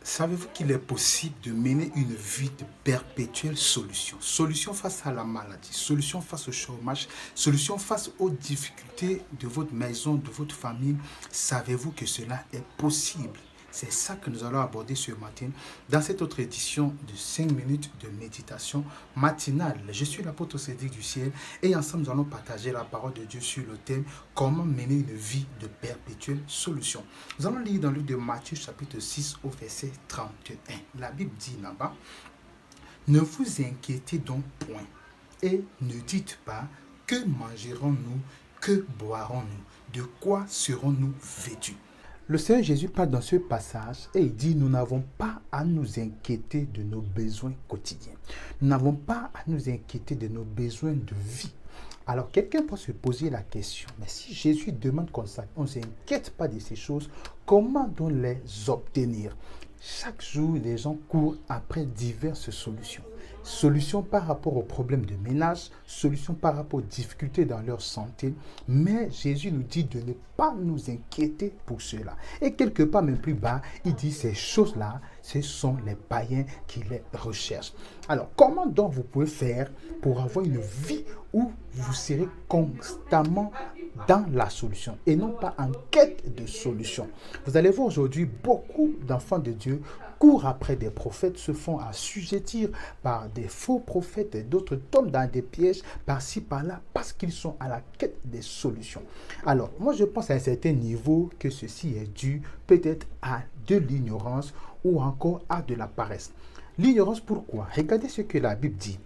Savez-vous qu'il est possible de mener une vie de perpétuelle solution? Solution face à la maladie, solution face au chômage, solution face aux difficultés de votre maison, de votre famille. Savez-vous que cela est possible? C'est ça que nous allons aborder ce matin dans cette autre édition de 5 minutes de méditation matinale. Je suis l'apôtre Cédric du ciel et ensemble nous allons partager la parole de Dieu sur le thème comment mener une vie de perpétuelle solution. Nous allons lire dans le livre de Matthieu chapitre 6 au verset 31. La Bible dit là-bas, ne vous inquiétez donc point et ne dites pas que mangerons-nous, que boirons-nous, de quoi serons-nous vêtus. Le Seigneur Jésus parle dans ce passage et il dit, nous n'avons pas à nous inquiéter de nos besoins quotidiens. Nous n'avons pas à nous inquiéter de nos besoins de vie. Alors, quelqu'un peut se poser la question, mais si Jésus demande comme ça, on ne s'inquiète pas de ces choses, comment donc les obtenir? Chaque jour, les gens courent après diverses solutions. Solutions par rapport aux problèmes de ménage, solutions par rapport aux difficultés dans leur santé. Mais Jésus nous dit de ne pas nous inquiéter pour cela. Et quelque part même plus bas, il dit ces choses-là, ce sont les païens qui les recherchent. Alors, comment donc vous pouvez faire pour avoir une vie où vous serez constamment dans la solution et non pas en quête de solution? Vous allez voir aujourd'hui, beaucoup d'enfants de Dieu courent après des prophètes, se font assujettir par des faux prophètes et d'autres tombent dans des pièges par-ci, par-là parce qu'ils sont à la quête des solutions. Alors, moi je pense à un certain niveau que ceci est dû peut-être à de l'ignorance ou encore à de la paresse. L'ignorance pourquoi? Regardez ce que la Bible dit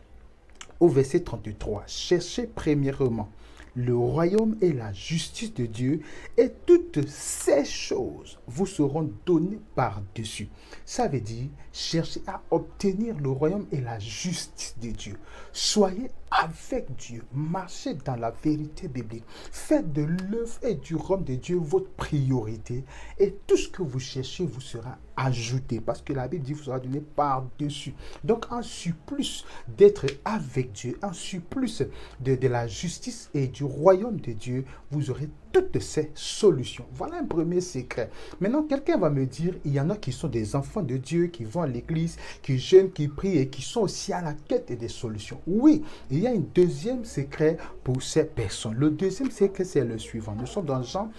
au verset 33. Cherchez premièrement le royaume et la justice de Dieu, et toutes ces choses vous seront données par-dessus. Ça veut dire, cherchez à obtenir le royaume et la justice de Dieu. Soyez avec Dieu, marchez dans la vérité biblique. Faites de l'œuvre et du royaume de Dieu votre priorité, et tout ce que vous cherchez vous sera ajouté, parce que la Bible dit vous sera donné par-dessus. Donc, en surplus d'être avec Dieu, en surplus de la justice et du royaume de Dieu, vous aurez toutes ces solutions. Voilà un premier secret. Maintenant, quelqu'un va me dire, il y en a qui sont des enfants de Dieu, qui vont à l'église, qui jeûnent, qui prient et qui sont aussi à la quête des solutions. Oui, il y a un deuxième secret pour ces personnes. Le deuxième secret, c'est le suivant. Nous sommes dans Jean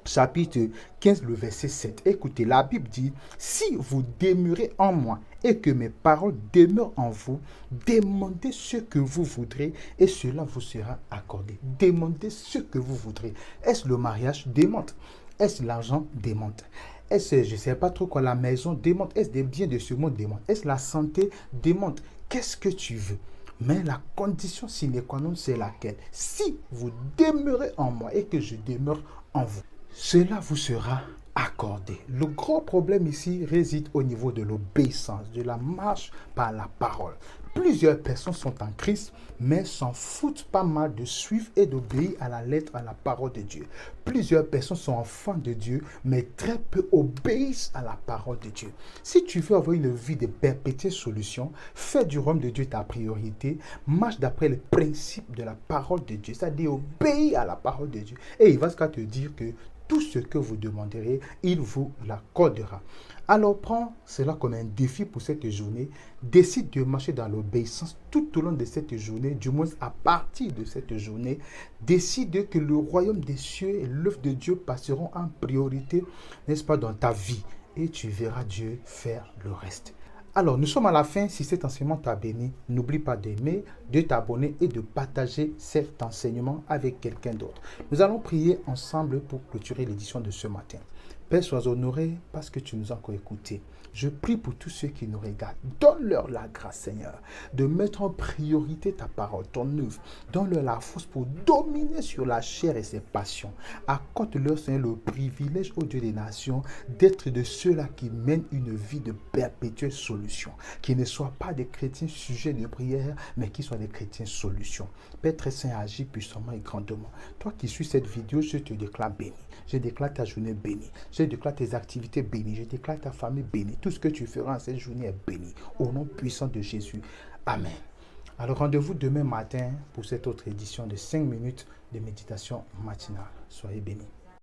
chapitre 15, le verset 7. Écoutez, la Bible dit, si vous demeurez en moi et que mes paroles demeurent en vous, demandez ce que vous voudrez et cela vous sera accordé. Demandez ce que vous voudrez. Est-ce le mariage? Demande. Est-ce l'argent? Demande. Est-ce, je ne sais pas trop quoi, la maison? Demande. Est-ce des biens de ce monde? Demande. Est-ce la santé? Demande. Qu'est-ce que tu veux? Mais la condition sine qua non, c'est laquelle? Si vous demeurez en moi et que je demeure en vous, cela vous sera accordé. Le gros problème ici réside au niveau de l'obéissance, de la marche par la parole. Plusieurs personnes sont en Christ, mais s'en foutent pas mal de suivre et d'obéir à la lettre, à la parole de Dieu. Plusieurs personnes sont enfants de Dieu, mais très peu obéissent à la parole de Dieu. Si tu veux avoir une vie de perpétuelle solution, fais du royaume de Dieu ta priorité, marche d'après les principes de la parole de Dieu, c'est-à-dire obéis à la parole de Dieu. Et il va te dire que tout ce que vous demanderez, il vous l'accordera. Alors prends cela comme un défi pour cette journée. Décide de marcher dans l'obéissance tout au long de cette journée, du moins à partir de cette journée. Décide que le royaume des cieux et l'œuvre de Dieu passeront en priorité, n'est-ce pas, dans ta vie. Et tu verras Dieu faire le reste. Alors, nous sommes à la fin. Si cet enseignement t'a béni, n'oublie pas d'aimer, de t'abonner et de partager cet enseignement avec quelqu'un d'autre. Nous allons prier ensemble pour clôturer l'édition de ce matin. Père, sois honoré parce que tu nous as encore écoutés. Je prie pour tous ceux qui nous regardent. Donne-leur la grâce, Seigneur, de mettre en priorité ta parole, ton œuvre. Donne-leur la force pour dominer sur la chair et ses passions. Accorde-leur, Seigneur, le privilège, au Dieu des nations, d'être de ceux-là qui mènent une vie de perpétuelle solution. Qui ne soient pas des chrétiens sujets de prière, mais qui soient des chrétiens solutions. Père très saint, agis puissamment et grandement. Toi qui suis cette vidéo, je te déclare béni. Je déclare ta journée bénie. Je déclare tes activités bénies. Je déclare ta famille bénie. Tout ce que tu feras en cette journée est béni. Au nom puissant de Jésus. Amen. Alors rendez-vous demain matin pour cette autre édition de 5 minutes de méditation matinale. Soyez bénis.